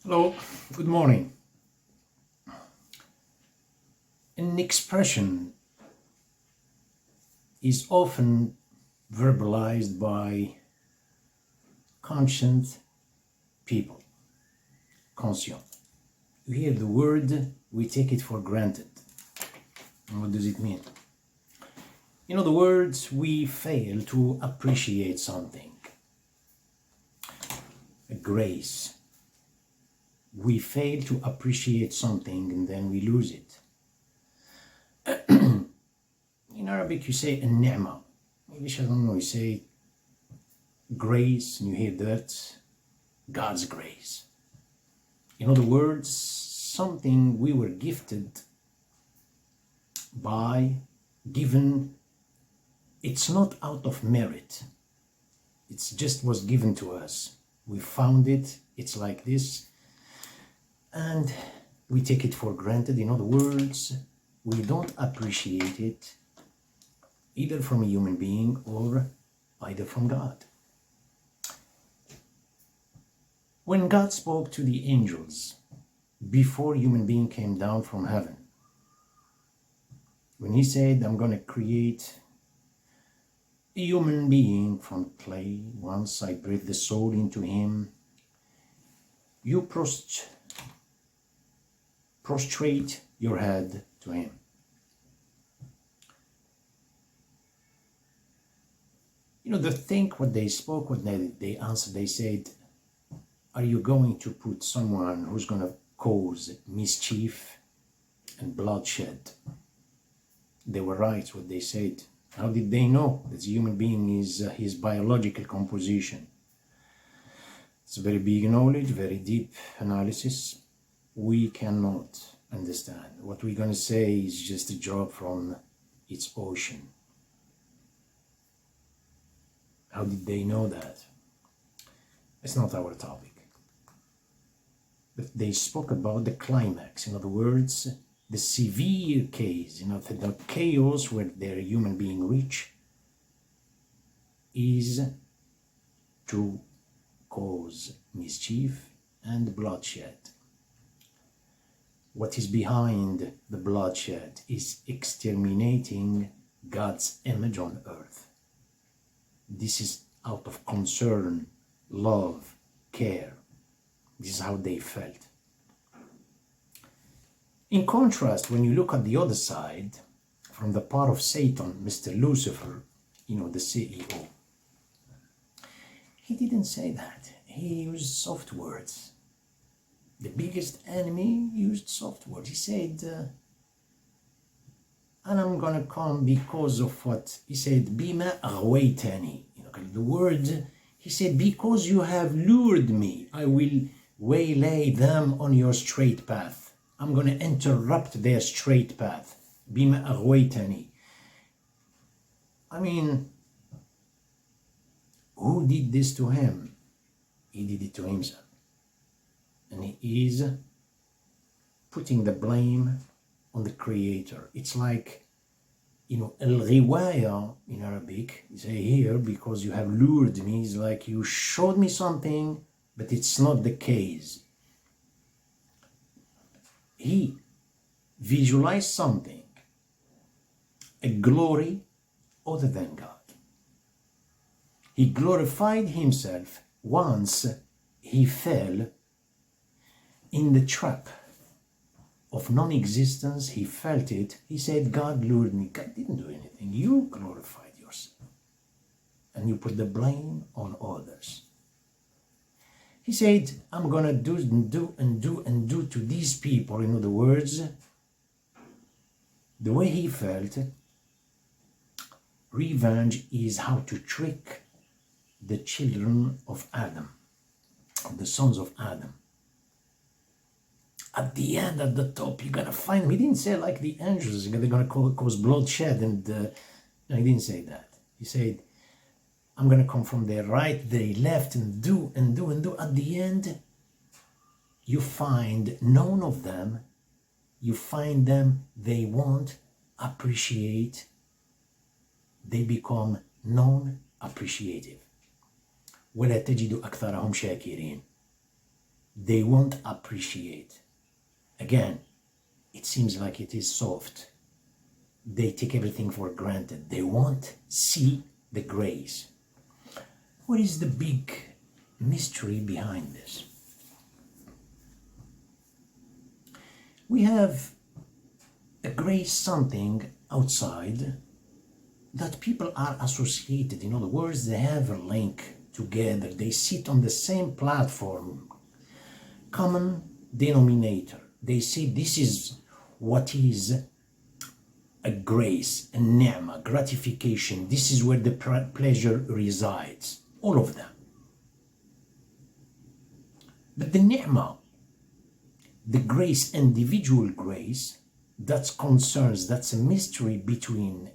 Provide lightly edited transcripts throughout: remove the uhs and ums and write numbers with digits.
Hello, good morning. An expression is often verbalized by conscient people, conscient. You hear the word, we take it for granted. And what does it mean? In other words, we fail to appreciate something, a grace. We fail to appreciate something and then we lose it. In Arabic, you say a ni'mah. English, I don't know, you say grace, and you hear that, God's grace. In other words, something we were gifted by, given, it's not out of merit. It's just was given to us. We found it, it's like this, and we take it for granted. In other words, we don't appreciate it either from a human being or either from God. When God spoke to the angels before human being came down from heaven, when he said, I'm going to create a human being from clay, once I breathe the soul into him, you prostrate your head to him. You know, what they spoke, what they answered, they said, are you going to put someone who's going to cause mischief and bloodshed? They were right, what they said. How did they know that the human being is his biological composition? It's very big knowledge, very deep analysis. We cannot understand. What we're going to say is just a drop from its ocean. How did they know that? It's not our topic. But they spoke about the climax. In other words, the severe case, the chaos where their human being reach is to cause mischief and bloodshed. What is behind the bloodshed is exterminating God's image on earth. This is out of concern, love, care. This is how they felt. In contrast, when you look at the other side, from the part of Satan, Mr. Lucifer, the CEO, he didn't say that. He used soft words. The biggest enemy used soft words. He said, and I'm gonna come because of what? He said, Bima aghwaytani. The word, he said, because you have lured me, I will waylay them on your straight path. I'm going to interrupt their straight path. Bima aghwaytani. I mean, who did this to him? He did it to himself. And he is putting the blame on the Creator. It's like, al-ghiwaya in Arabic, you say here, because you have lured me, it's like you showed me something, but it's not the case. He visualized something, a glory other than God. He glorified himself once he fell in the trap of non-existence. He felt it. He said, God lured me. God didn't do anything. You glorified yourself. And you put the blame on others. He said, I'm going to do to these people. In other words, the way he felt, revenge is how to trick the children of Adam, the sons of Adam. At the end, at the top, you're going to find, he didn't say like the angels, they're going to cause bloodshed. No, he didn't say that. He said, I'm going to come from their right, their left, and do. At the end, you find none of them, you find them, they won't appreciate, they become non-appreciative. وَلَا تَجِدُ أَكْثَرَهُمْ شَاكِرِينَ. They won't appreciate. Again, it seems like it is soft. They take everything for granted. They won't see the grace. What is the big mystery behind this? We have a grace, something outside that people are associated. In other words, they have a link together. They sit on the same platform, common denominator. They say this is what is a grace, a ni'mah, gratification. This is where the pleasure resides. All of them. But the ni'mah, the grace, individual grace, that's a mystery between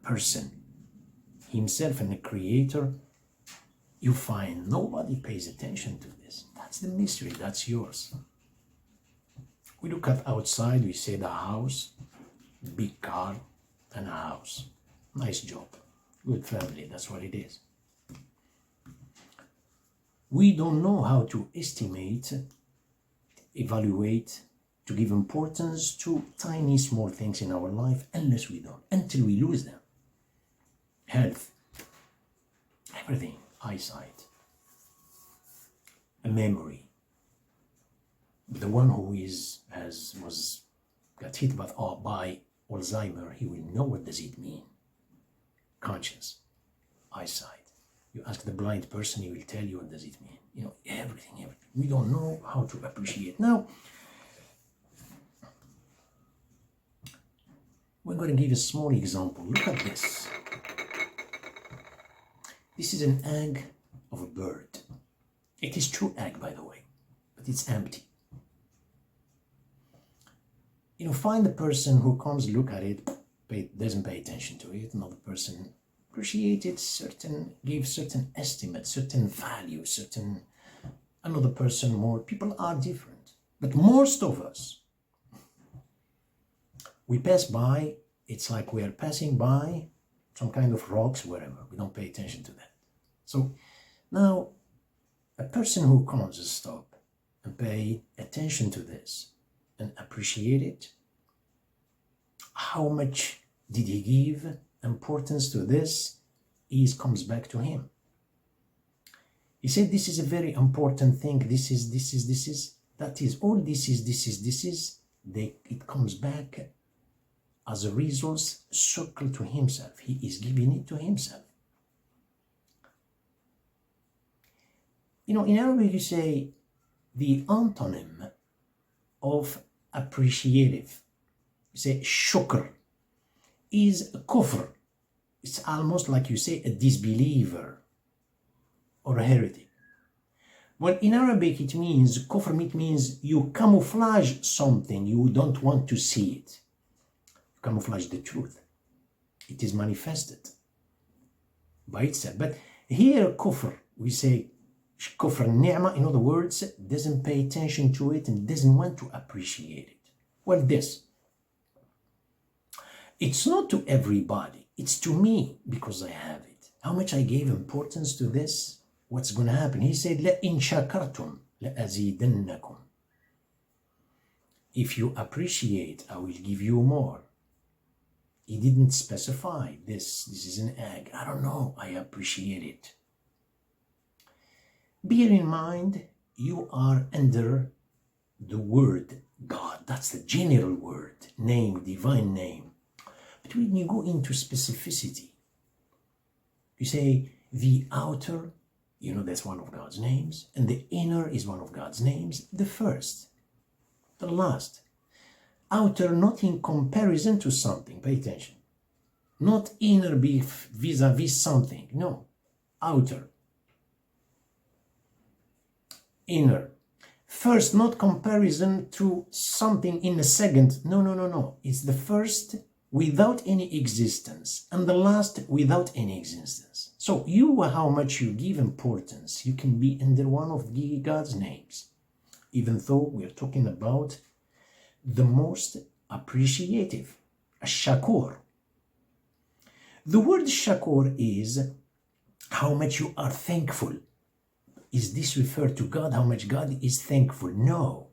person, himself and the creator. You find nobody pays attention to this. That's the mystery, that's yours. We look at outside, we say the house, big car and a house. Nice job, good family, that's what it is. We don't know how to estimate, evaluate, to give importance to tiny small things in our life until we lose them. Health, everything, eyesight, a memory. The one who got hit by Alzheimer, he will know what does it mean. Conscience, eyesight. You ask the blind person, he will tell you what does it mean. You know, everything. We don't know how to appreciate. Now, we're going to give a small example. Look at this. This is an egg of a bird. It is true egg, by the way, but it's empty. You know, find the person who comes, look at it, doesn't pay attention to it. Another person appreciates it, gives certain estimates, certain value, another person more. People are different. But most of us, we pass by, it's like we are passing by some kind of rocks, wherever. We don't pay attention to that. So now, a person who comes to stop and pay attention to this and appreciate it, how much did he give importance to this? It comes back to him. He said, this is a very important thing. This is, that is, all this is. It comes back as a resource circle to himself. He is giving it to himself. You know, in Arabic you say the antonym of appreciative. You say shukr is kufr. It's almost like you say a disbeliever or a heretic. Well, in Arabic it means, kufr means you camouflage something, you don't want to see it. Camouflage the truth. It is manifested by itself. But here, kufr, we say kufr ni'mah, in other words, doesn't pay attention to it and doesn't want to appreciate it. Well, it's not to everybody, it's to me because I have it. How much I gave importance to this, what's going to happen? He said, لَإِن شَكَرْتُمْ لَأَزِيدَنَّكُمْ. If you appreciate, I will give you more. He didn't specify this is an egg. I don't know, I appreciate it. Bear in mind, you are under the word God. That's the general word, name, divine name. But when you go into specificity, you say the outer, you know, that's one of God's names, and the inner is one of God's names, the first, the last. Outer, not in comparison to something, pay attention. Not inner vis-a-vis something, no. Outer. Inner. First, not comparison to something in a second. No. It's the first without any existence and the last without any existence. So how much you give importance, you can be under one of God's names. Even though we're talking about the most appreciative, a shakur. The word shakur is how much you are thankful. Is this referred to God? How much God is thankful? No.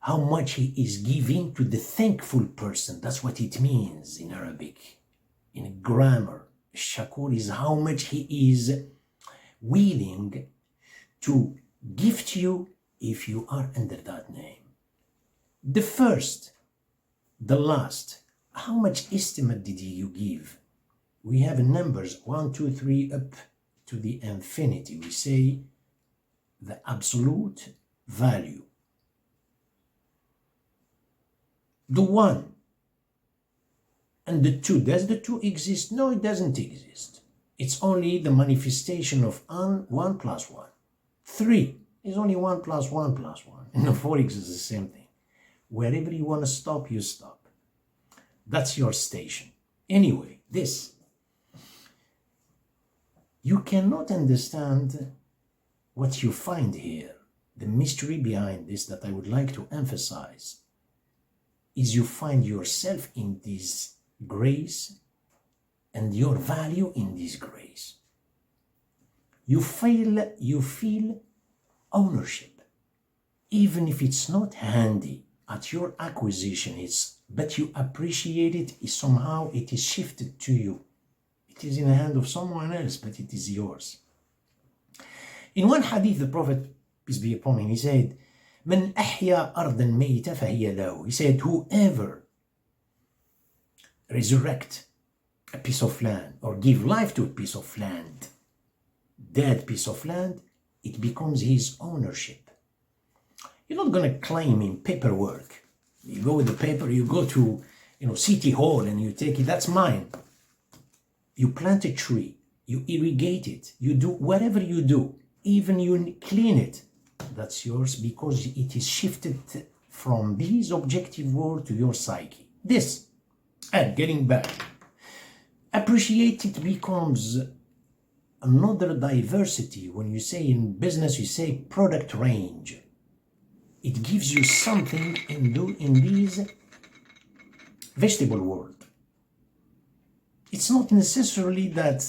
How much he is giving to the thankful person. That's what it means in Arabic. In grammar, shakur is how much he is willing to gift you if you are under that name. The first, the last, how much estimate did you give? We have numbers 1, 2, 3 up to the infinity. We say the absolute value. The 1 and the 2, does the 2 exist? No, it doesn't exist. It's only the manifestation of 1 plus 1. 3 is only 1 plus 1 plus 1. And the 4 is the same thing. Wherever you want to stop, you stop. That's your station. Anyway, this. You cannot understand what you find here. The mystery behind this that I would like to emphasize is you find yourself in this grace and your value in this grace. You feel ownership, even if it's not handy at your acquisition, but you appreciate it, somehow it is shifted to you. It is in the hand of someone else, but it is yours. In one hadith, the Prophet, peace be upon him, he said, "Man ahya ardan mayta fahiya lahu." He said, whoever resurrect a piece of land or give life to a piece of land, dead piece of land, it becomes his ownership. You're not going to claim in paperwork. You go with the paper, you go to City Hall and you take it, that's mine. You plant a tree, you irrigate it, you do whatever you do, even you clean it, that's yours because it is shifted from this objective world to your psyche. This, and getting back, appreciate it becomes another diversity. When you say in business, you say product range. It gives you something in this vegetable world. It's not necessarily that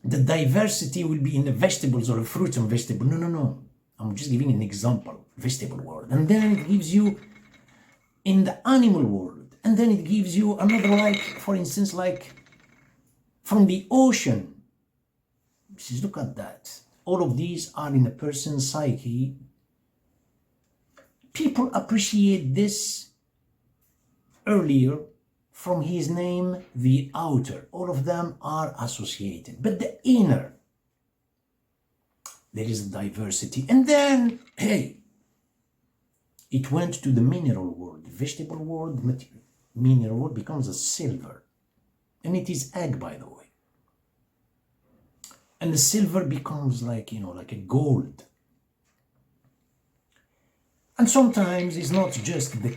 the diversity will be in the vegetables or the fruits and vegetable. No. I'm just giving an example, vegetable world. And then it gives you in the animal world. And then it gives you another, like, for instance, like from the ocean. Just look at that. All of these are in a person's psyche. People appreciate this earlier from his name, the outer. All of them are associated. But the inner, there is diversity. And then, hey, it went to the mineral world. The vegetable world, mineral world becomes a silver. And it is egg, by the way. And the silver becomes like a gold. And sometimes it's not just the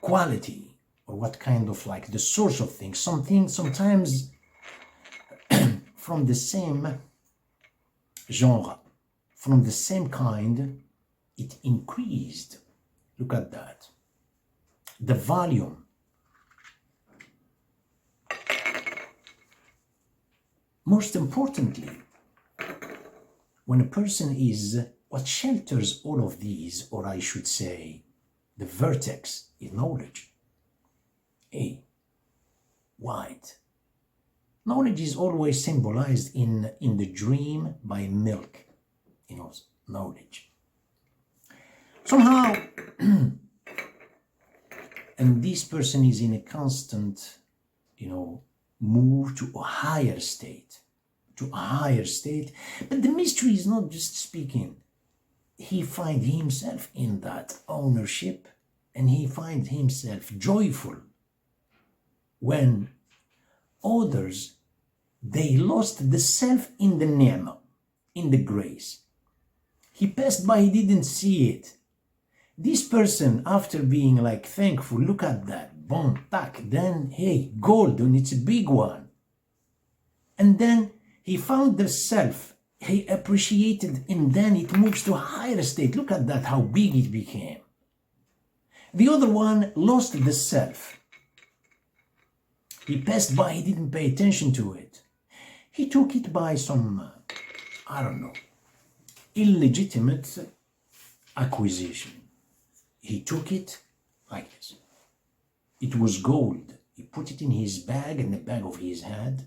quality or what kind of like the source of things. Sometimes from the same genre, from the same kind, it increased. Look at that. The volume. Most importantly, when a person is, what shelters all of these, or I should say, the vertex is knowledge. A, white. Knowledge is always symbolized in the dream by milk, knowledge. Somehow, and this person is in a constant, move to a higher state, but the mystery is not just speaking. He finds himself in that ownership, and he finds himself joyful when others, they lost the self in the ni'mah, in the grace. He passed by, he didn't see it. This person, after being like thankful, look at that, boom, tack, then, hey, gold, and it's a big one. And then he found the self, he appreciated, and then it moves to a higher state. Look at that, how big it became. The other one lost the self. He passed by, he didn't pay attention to it. He took it by some, illegitimate acquisition. He took it like this. It was gold. He put it in his bag, in the bag of his head.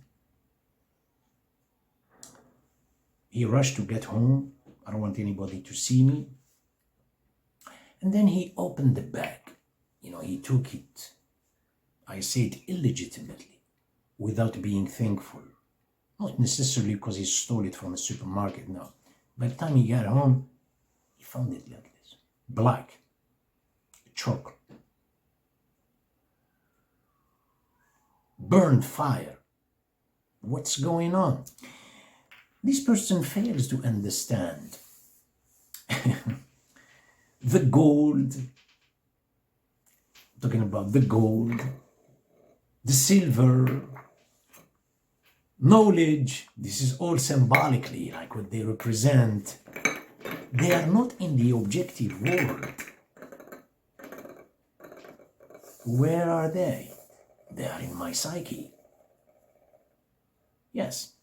He rushed to get home. I don't want anybody to see me. And then he opened the bag. He took it, I said illegitimately, without being thankful. Not necessarily because he stole it from a supermarket, no. By the time he got home, he found it like this. Black. Chocolate. Burned fire. What's going on? This person fails to understand the gold, talking about the gold, the silver, knowledge, this is all symbolically like what they represent. They are not in the objective world. Where are they? They are in my psyche. Yes.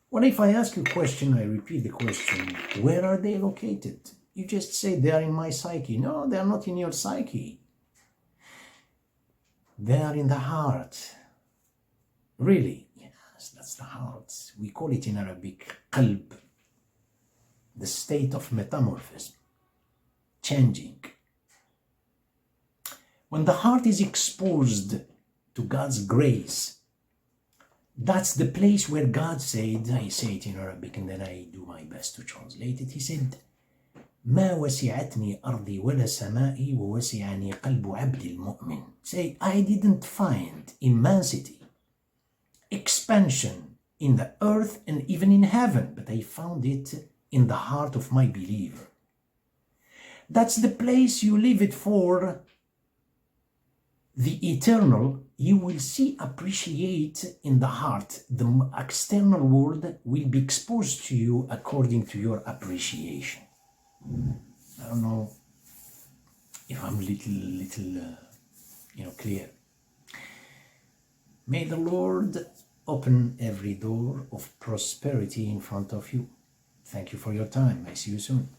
What if I ask you a question, I repeat the question, where are they located? You just say they are in my psyche. No, they are not in your psyche. They are in the heart. Really? Yes, that's the heart. We call it in Arabic, qalb. The state of metamorphism. Changing. When the heart is exposed to God's grace, that's the place where God said, I say it in Arabic and then I do my best to translate it. He said, ما وسعتني أرضي ولا سمائي ووسعني قلب عبد المؤمن. Say, I didn't find immensity, expansion in the earth and even in heaven, but I found it in the heart of my believer. That's the place you leave it for the eternal. You will see, appreciate in the heart. The external world will be exposed to you according to your appreciation. I don't know if I'm little clear. May the Lord open every door of prosperity in front of you. Thank you for your time. I see you soon.